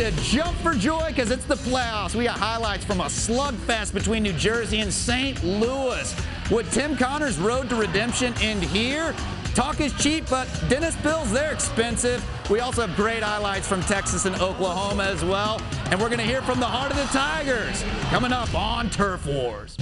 to jump for joy because it's the playoffs. We got highlights from a slugfest between New Jersey and St. Louis. Would Tim Connor's road to redemption end here? Talk is cheap, but dentist bills, they're expensive. We also have great highlights from Texas and Oklahoma as well. And we're going to hear from the heart of the Tigers coming up on Turf Wars.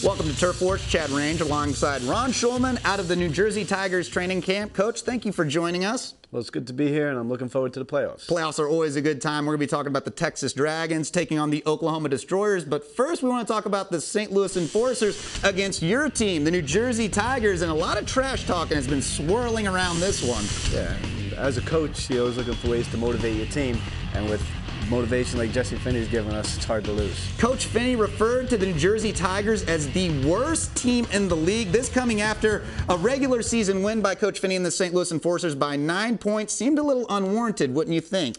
Welcome to Turf Wars. Chad Range alongside Ron Schulman out of the New Jersey Tigers training camp. Coach, thank you for joining us. Well, it's good to be here, and I'm looking forward to the playoffs. Playoffs are always a good time. We're going to be talking about the Texas Dragons taking on the Oklahoma Destroyers. But first, we want to talk about the St. Louis Enforcers against your team, the New Jersey Tigers. And a lot of trash talking has been swirling around this one. Yeah, as a coach, you're always looking for ways to motivate your team. And with motivation like Jesse Finney's given us, it's hard to lose. Coach Finney referred to the New Jersey Tigers as the worst team in the league. This coming after a regular season win by Coach Finney and the St. Louis Enforcers by 9 points. Seemed a little unwarranted, wouldn't you think?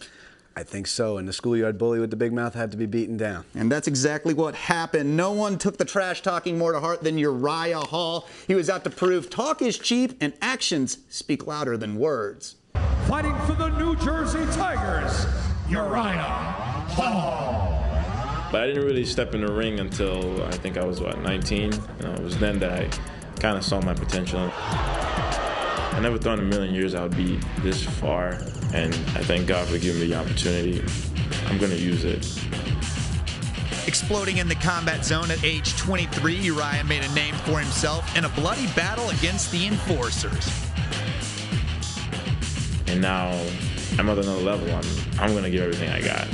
I think so, and the schoolyard bully with the big mouth had to be beaten down. And that's exactly what happened. No one took the trash talking more to heart than Uriah Hall. He was out to prove talk is cheap and actions speak louder than words. Fighting for the New Jersey Tigers, Uriah Hall. But I didn't really step in the ring until I think I was, 19? It was then that I kind of saw my potential. I never thought in a million years I would be this far, and I thank God for giving me the opportunity. I'm going to use it. Exploding in the combat zone at age 23, Uriah made a name for himself in a bloody battle against the Enforcers. And now I'm at another level. I'm going to give everything I got.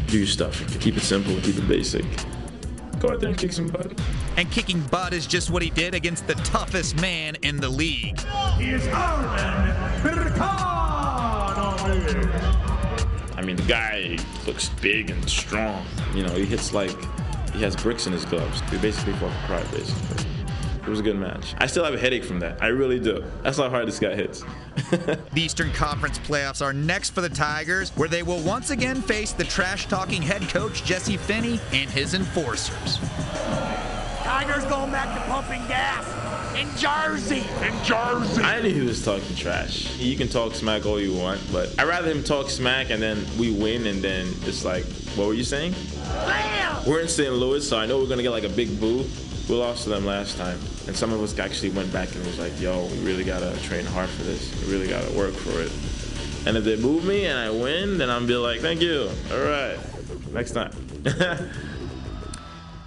Do your stuff. Keep it simple. Keep it basic. Go out there and kick some butt. And kicking butt is just what he did against the toughest man in the league. He is Arlen I mean, the guy looks big and strong. You know, he hits like he has bricks in his gloves. We basically fought for pride, basically. It was a good match. I still have a headache from that. I really do. That's how hard this guy hits. The Eastern Conference playoffs are next for the Tigers, where they will once again face the trash-talking head coach Jesse Finney and his Enforcers. Tigers going back to pumping gas in Jersey. I knew he was talking trash. You can talk smack all you want, but I'd rather him talk smack and then we win and then it's like, what were you saying? Bam! We're in St. Louis, so I know we're going to get like a big boo. We lost to them last time, and some of us actually went back and was like, yo, we really got to train hard for this. We really got to work for it. And if they move me and I win, then I'm be like, thank you. All right, next time.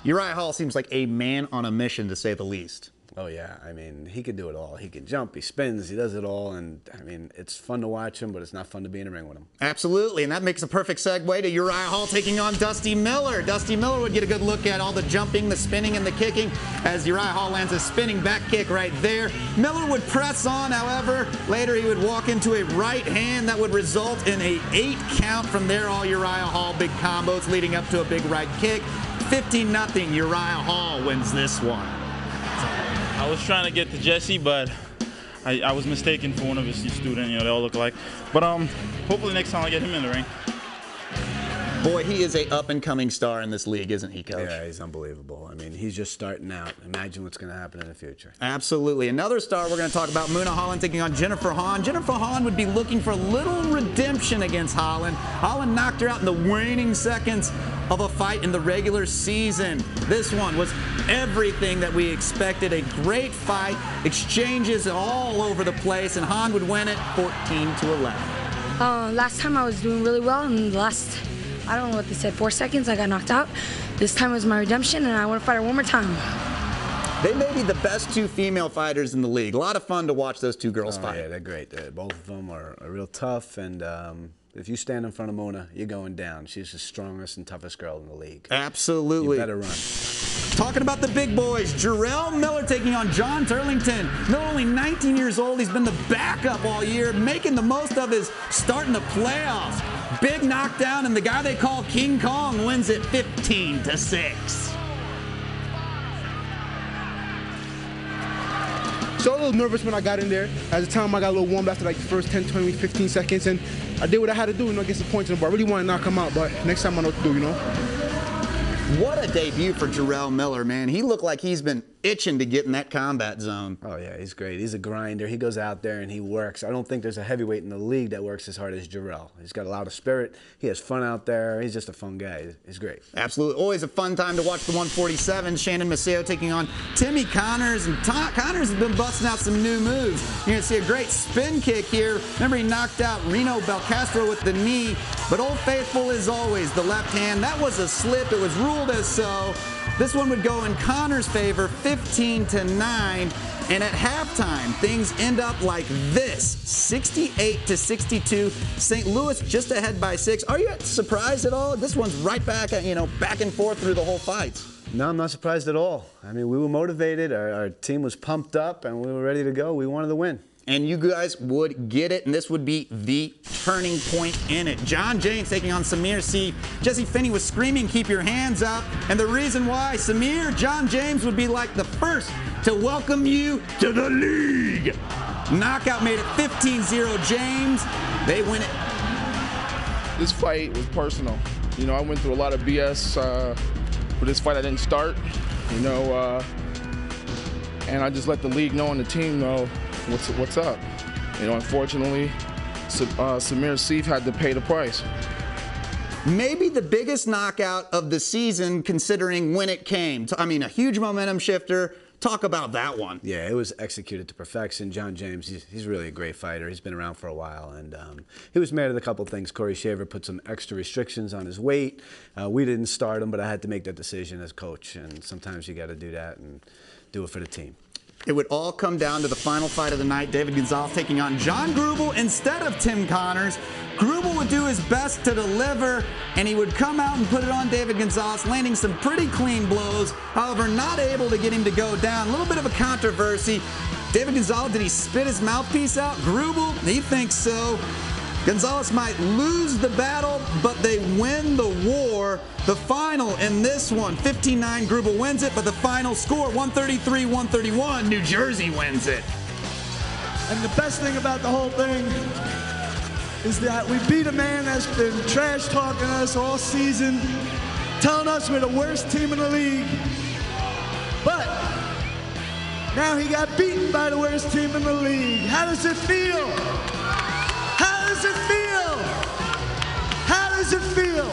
Uriah Hall seems like a man on a mission, to say the least. Oh, yeah. I mean, he could do it all. He can jump, he spins, he does it all. And, I mean, it's fun to watch him, but it's not fun to be in the ring with him. Absolutely, and that makes a perfect segue to Uriah Hall taking on Dusty Miller. Dusty Miller would get a good look at all the jumping, the spinning, and the kicking as Uriah Hall lands a spinning back kick right there. Miller would press on, however. Later, he would walk into a right hand that would result in an 8 count. From there, all Uriah Hall big combos leading up to a big right kick. 15-0, Uriah Hall wins this one. I was trying to get to Jesse, but I was mistaken for one of his students. You know, they all look alike. But hopefully next time I get him in the ring. Boy, he is a up-and-coming star in this league, isn't he, Coach? Yeah, he's unbelievable. I mean, he's just starting out. Imagine what's going to happen in the future. Absolutely. Another star we're going to talk about, Muna Holland taking on Jennifer Hahn. Jennifer Hahn would be looking for a little redemption against Holland. Holland knocked her out in the waning seconds of a fight in the regular season. This one was everything that we expected. A great fight, exchanges all over the place, and Hahn would win it 14-11. Last time I was doing really well, and the last, I don't know what they said, 4 seconds, I got knocked out. This time was my redemption, and I want to fight her one more time. They may be the best 2 female fighters in the league. A lot of fun to watch those 2 girls fight. Yeah, they're great. Both of them are real tough, and if you stand in front of Mona, you're going down. She's the strongest and toughest girl in the league. Absolutely. You better run. Talking about the big boys, Jarrell Miller taking on John Turlington. Miller only 19 years old. He's been the backup all year, making the most of his start in the playoffs. Big knockdown, and the guy they call King Kong wins it 15-6. So a little nervous when I got in there. At the time, I got a little warmed after like the first 10, 20, 15 seconds, and I did what I had to do, you know, get some points in the bar. I really want to knock him out, but next time I know what to do, you know. What a debut for Jarrell Miller, man. He looked like he's been itching to get in that combat zone. Oh, yeah, he's great. He's a grinder. He goes out there and he works. I don't think there's a heavyweight in the league that works as hard as Jarrell. He's got a lot of spirit. He has fun out there. He's just a fun guy. He's great. Absolutely. Always a fun time to watch the 147. Shannon Maceo taking on Timmy Connors. And Connors has been busting out some new moves. You're going to see a great spin kick here. Remember, he knocked out Reno Belcastro with the knee. But Old Faithful is always the left hand. That was a slip. It was ruled as so. This one would go in Connors' favor, 15-9. And at halftime, things end up like this, 68-62. St. Louis just ahead by 6. Are you surprised at all? This one's right back, back and forth through the whole fight. No, I'm not surprised at all. I mean, we were motivated. Our team was pumped up, and we were ready to go. We wanted to win. And you guys would get it, and this would be the turning point in it. John James taking on Samir Seif. Jesse Finney was screaming, keep your hands up. And the reason why, John James would be like the first to welcome you to the league. Knockout made it 15-0 James. They win it. This fight was personal. You know, I went through a lot of BS for this fight. I didn't start, and I just let the league know and the team know what's up. Unfortunately, Samir Seif had to pay the price. Maybe the biggest knockout of the season considering when it came. I mean, a huge momentum shifter. Talk about that one. Yeah, it was executed to perfection. John James, he's really a great fighter. He's been around for a while, and he was mad at a couple things. Corey Shaver put some extra restrictions on his weight. We didn't start him, but I had to make that decision as coach, and sometimes you got to do that and do it for the team. It would all come down to the final fight of the night. David Gonzalez taking on John Grubel instead of Tim Connors. Grubel would do his best to deliver, and he would come out and put it on David Gonzalez, landing some pretty clean blows. However, not able to get him to go down. A little bit of a controversy. David Gonzalez, did he spit his mouthpiece out? Grubel, he thinks so. Gonzalez might lose the battle, but they win the war. The final in this one, 15-9, Grubel wins it, but the final score, 133-131, New Jersey wins it. And the best thing about the whole thing is that we beat a man that's been trash-talking us all season, telling us we're the worst team in the league. But now he got beaten by the worst team in the league. How does it feel? How does it feel? How does it feel?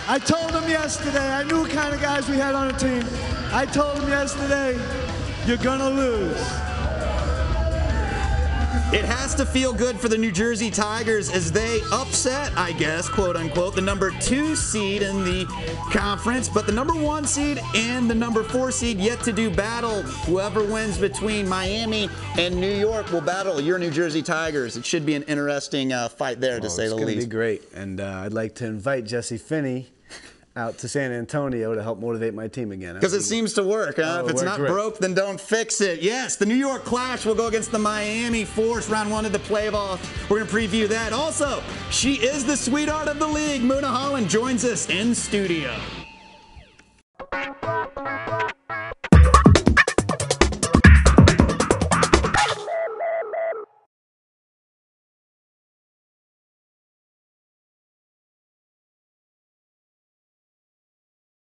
I told him yesterday, I knew what kind of guys we had on the team. I told him yesterday, you're gonna lose. It has to feel good for the New Jersey Tigers as they upset, I guess, quote unquote, the number 2 seed in the conference, but the number 1 seed and the number 4 seed yet to do battle. Whoever wins between Miami and New York will battle your New Jersey Tigers. It should be an interesting fight there, to say the least. It's going to be great, and I'd like to invite Jesse Finney out to San Antonio to help motivate my team again. Because it seems to work, huh? If it's not broke, then don't fix it. Yes, the New York Clash will go against the Miami Force, round 1 of the playoff. We're going to preview that. Also, she is the sweetheart of the league. Muna Holland joins us in studio.